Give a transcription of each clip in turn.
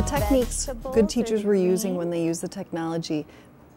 techniques good teachers were using when they used the technology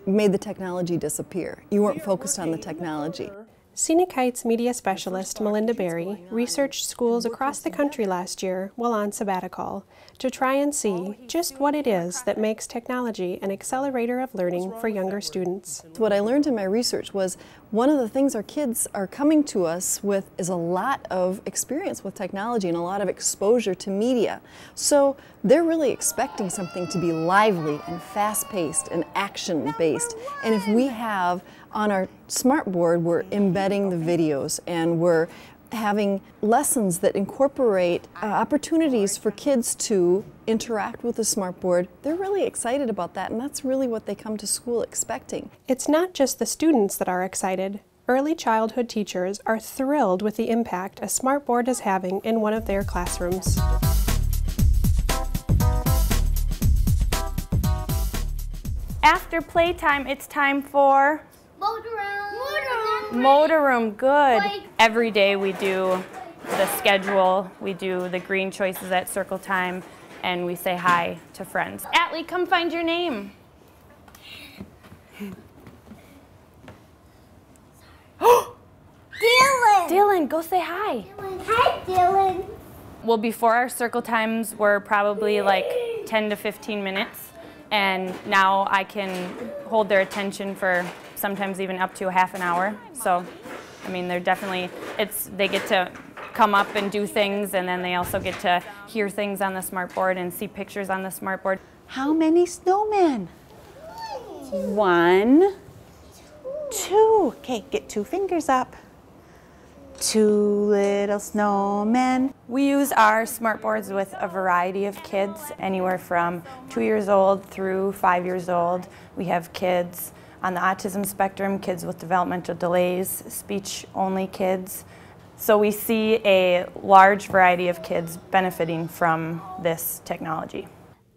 made the technology disappear. You weren't focused on the technology. Scenic Heights media specialist Melinda Berry researched schools across the country last year while on sabbatical to try and see just what it is that makes technology an accelerator of learning for younger students. What I learned in my research was one of the things our kids are coming to us with is a lot of experience with technology and a lot of exposure to media. So they're really expecting something to be lively and fast-paced and action-based. And if we have on our smartboard, we're embedding the videos and we're having lessons that incorporate opportunities for kids to interact with the smartboard. They're really excited about that, and that's really what they come to school expecting. It's not just the students that are excited. Early childhood teachers are thrilled with the impact a smartboard is having in one of their classrooms. After playtime, it's time for motor room. Motor room, good. Every day we do the schedule, we do the green choices at circle time, and we say hi to friends. Atlee, come find your name. Dylan. Dylan, go say hi. Hi, Dylan. Well, before our circle times were probably like 10 to 15 minutes, and now I can hold their attention for sometimes even up to a half an hour. So, I mean, they're definitely, they get to come up and do things, and then they also get to hear things on the smartboard and see pictures on the smartboard. How many snowmen? 1, 2. Okay, get 2 fingers up. 2 little snowmen. We use our smartboards with a variety of kids, anywhere from 2 years old through 5 years old. We have kids on the autism spectrum, kids with developmental delays, speech-only kids. So we see a large variety of kids benefiting from this technology.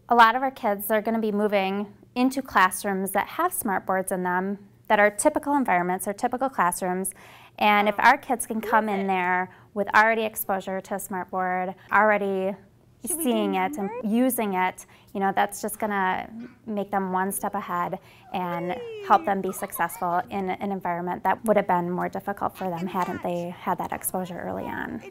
A lot of our kids are going to be moving into classrooms that have smartboards in them, that are typical environments or typical classrooms. And if our kids can come in there with already exposure to a smartboard, already seeing it and using it, you know, that's just going to make them one step ahead and help them be successful in an environment that would have been more difficult for them hadn't they had that exposure early on.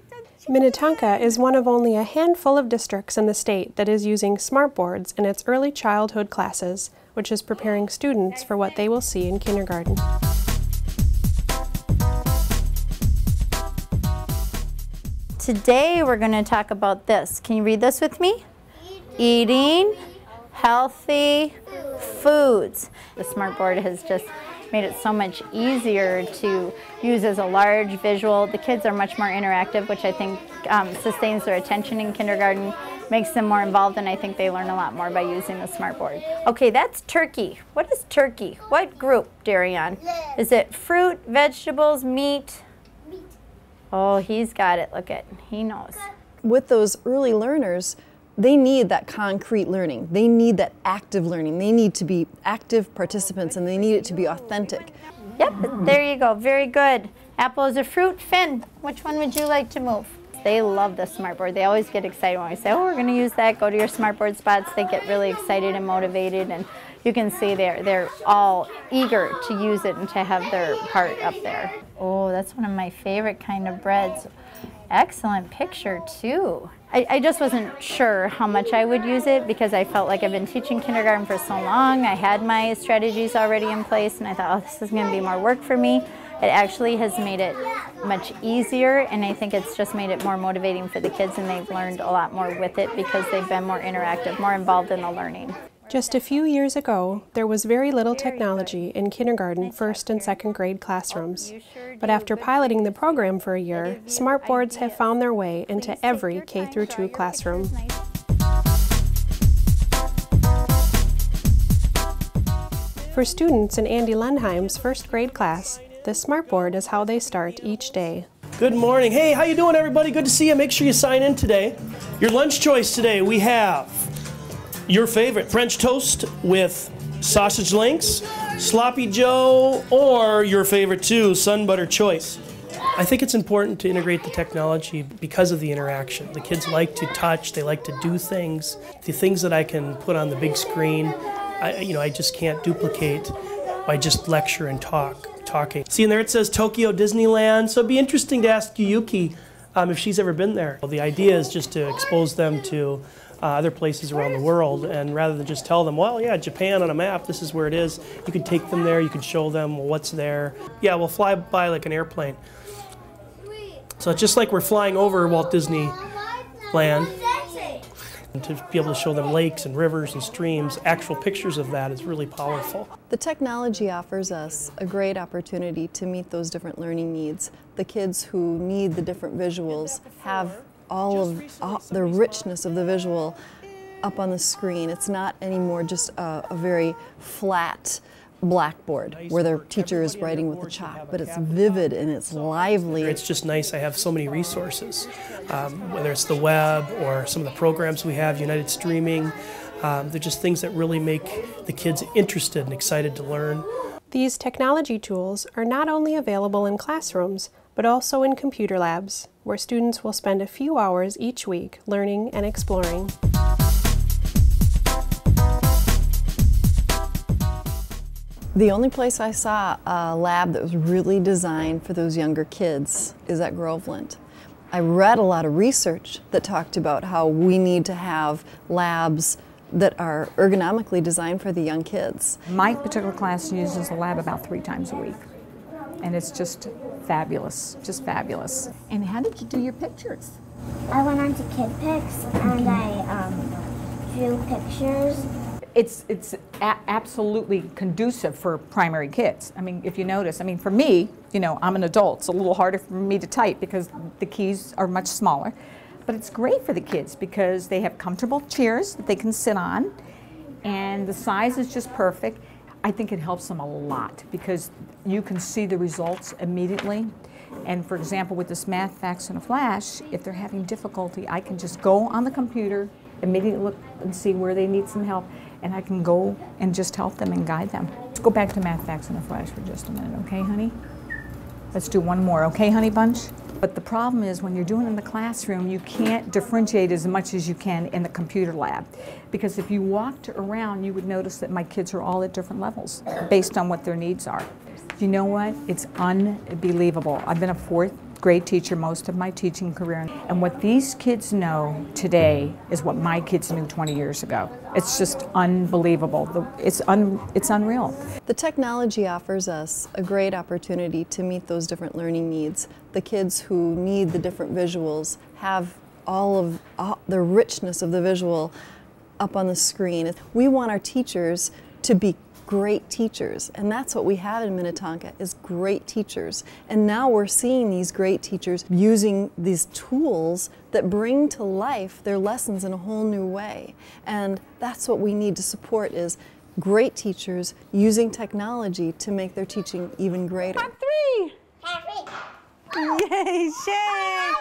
Minnetonka is one of only a handful of districts in the state that is using smartboards in its early childhood classes, which is preparing students for what they will see in kindergarten. Today we're going to talk about this. Can you read this with me? Eating healthy foods. The smartboard has just made it so much easier to use as a large visual. The kids are much more interactive, which I think sustains their attention in kindergarten, makes them more involved, and I think they learn a lot more by using the smartboard. Okay, that's turkey. What is turkey? What group, Darian? Is it fruit, vegetables, meat? Oh, he's got it. Look at, he knows. With those early learners, they need that concrete learning. They need that active learning. They need to be active participants, and they need it to be authentic. Yep, there you go. Very good. Apple is a fruit. Finn, which one would you like to move? They love the smartboard. They always get excited when we say, oh, we're going to use that. Go to your smartboard spots. They get really excited and motivated, and you can see they're all eager to use it and to have their part up there. Oh, that's one of my favorite kind of breads. Excellent picture, too. I just wasn't sure how much I would use it because I felt like I've been teaching kindergarten for so long. I had my strategies already in place, and I thought, oh, this is going to be more work for me. It actually has made it much easier, and I think it's just made it more motivating for the kids, and they've learned a lot more with it because they've been more interactive, more involved in the learning. Just a few years ago, there was very little technology in kindergarten, first and second grade classrooms. But after piloting the program for a year, smartboards have found their way into every K-2 classroom. For students in Andy Lenheim's first grade class, the smartboard is how they start each day. Good morning. Hey, how you doing, everybody? Good to see you. Make sure you sign in today. Your lunch choice today, we have your favorite French toast with sausage links, sloppy joe, or your favorite too, sun butter choice. I think it's important to integrate the technology because of the interaction. The kids like to touch, they like to do things. The things that I can put on the big screen, I just can't duplicate by just lecture and talking. See, and there it says Tokyo Disneyland, so it'd be interesting to ask Yuki if she's ever been there. Well, the idea is just to expose them to other places around the world, and rather than just tell them, well, yeah, Japan on a map, this is where it is, you could take them there, you could show them what's there. Yeah, we'll fly by like an airplane. So it's just like we're flying over Walt Disney Land. And to be able to show them lakes and rivers and streams, actual pictures of that is really powerful. The technology offers us a great opportunity to meet those different learning needs. The kids who need the different visuals have all of the richness of the visual up on the screen. It's not anymore just a very flat blackboard where their teacher is writing with the chalk, but it's vivid and it's lively. It's just nice I have so many resources, whether it's the web or some of the programs we have, United Streaming. They're just things that really make the kids interested and excited to learn. These technology tools are not only available in classrooms, but also in computer labs, where students will spend a few hours each week learning and exploring. The only place I saw a lab that was really designed for those younger kids is at Groveland. I read a lot of research that talked about how we need to have labs that are ergonomically designed for the young kids. My particular class uses the lab about 3 times a week, and it's just fabulous, just fabulous. And how did you do your pictures? I went on to KidPix and I drew pictures. It's absolutely conducive for primary kids. I mean, if you notice, I mean, for me, you know, I'm an adult. It's a little harder for me to type because the keys are much smaller. But it's great for the kids because they have comfortable chairs that they can sit on, and the size is just perfect. I think it helps them a lot because you can see the results immediately. And for example, with this Math Facts in a Flash, if they're having difficulty, I can just go on the computer, immediately look and see where they need some help, and I can go and just help them and guide them. Let's go back to Math Facts in a Flash for just a minute, okay, honey? Let's do one more, okay, honey bunch? But the problem is when you're doing it in the classroom, you can't differentiate as much as you can in the computer lab. Because if you walked around, you would notice that my kids are all at different levels based on what their needs are. You know what? It's unbelievable. I've been a 4th grade teacher most of my teaching career, and what these kids know today is what my kids knew 20 years ago. It's just unbelievable. It's unreal. The technology offers us a great opportunity to meet those different learning needs. The kids who need the different visuals have all the richness of the visual up on the screen. We want our teachers to be great teachers, and that's what we have in Minnetonka, is great teachers. And now we're seeing these great teachers using these tools that bring to life their lessons in a whole new way. And that's what we need to support, is great teachers using technology to make their teaching even greater. Yay, Shay!